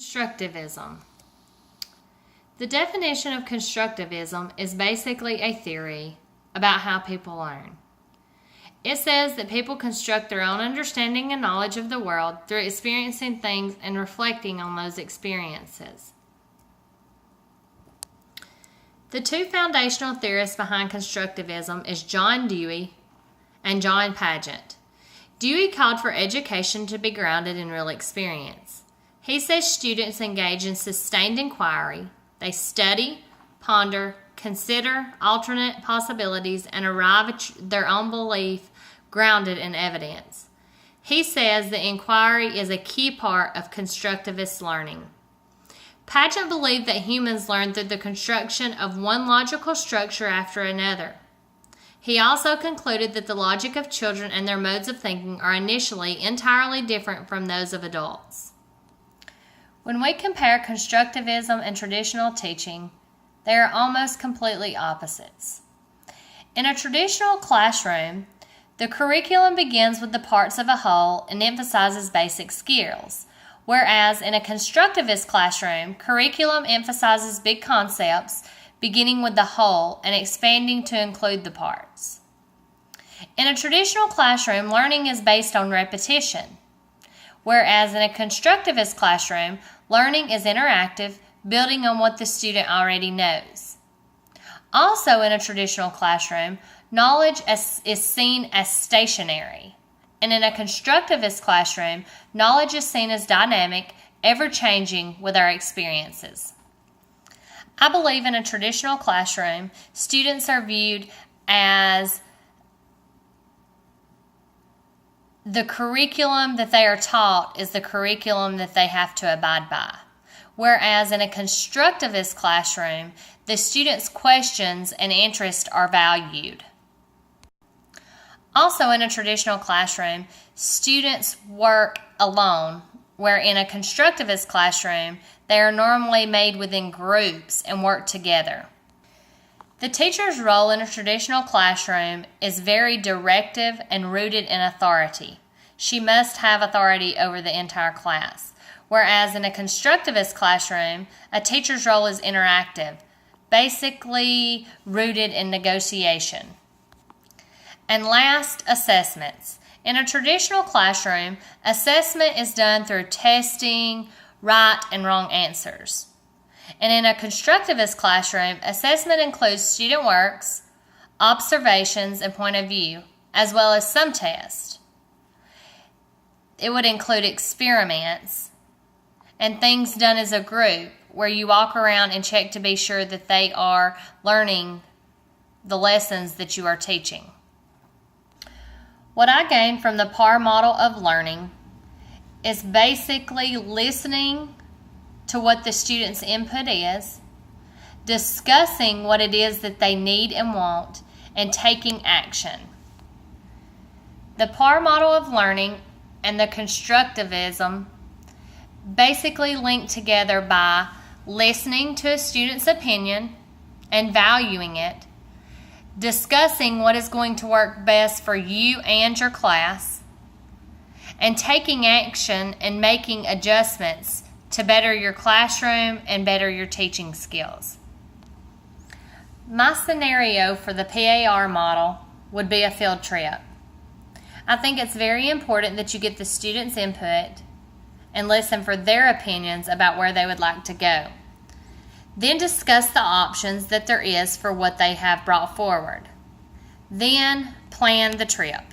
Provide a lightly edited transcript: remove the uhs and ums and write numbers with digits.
Constructivism. The definition of constructivism is basically a theory about how people learn. It says that people construct their own understanding and knowledge of the world through experiencing things and reflecting on those experiences. The two foundational theorists behind constructivism is John Dewey and John Paget. Dewey called for education to be grounded in real experience. He says students engage in sustained inquiry. They study, ponder, consider alternate possibilities, and arrive at their own belief grounded in evidence. He says that inquiry is a key part of constructivist learning. Paget believed that humans learn through the construction of one logical structure after another. He also concluded that the logic of children and their modes of thinking are initially entirely different from those of adults. When we compare constructivism and traditional teaching, they are almost completely opposites. In a traditional classroom, the curriculum begins with the parts of a whole and emphasizes basic skills, whereas in a constructivist classroom, curriculum emphasizes big concepts, beginning with the whole and expanding to include the parts. In a traditional classroom, learning is based on repetition, whereas in a constructivist classroom, learning is interactive, building on what the student already knows. Also in a traditional classroom, knowledge is seen as stationary, and in a constructivist classroom, knowledge is seen as dynamic, ever-changing with our experiences. I believe in a traditional classroom, students are viewed as the curriculum that they are taught is the curriculum that they have to abide by. Whereas in a constructivist classroom, the students' questions and interests are valued. Also in a traditional classroom, students work alone, where in a constructivist classroom, they are normally made within groups and work together. The teacher's role in a traditional classroom is very directive and rooted in authority. She must have authority over the entire class. Whereas in a constructivist classroom, a teacher's role is interactive, basically rooted in negotiation. And last, assessments. In a traditional classroom, assessment is done through testing right and wrong answers. And in a constructivist classroom, assessment includes student works, observations, and point of view, as well as some tests. It would include experiments and things done as a group where you walk around and check to be sure that they are learning the lessons that you are teaching. What I gained from the PAR model of learning is basically listening to what the student's input is, discussing what it is that they need and want, and taking action. The PAR model of learning and the constructivism basically link together by listening to a student's opinion and valuing it, discussing what is going to work best for you and your class, and taking action and making adjustments to better your classroom and better your teaching skills. My scenario for the PAR model would be a field trip. I think it's very important that you get the students' input and listen for their opinions about where they would like to go. Then discuss the options that there is for what they have brought forward. Then plan the trip.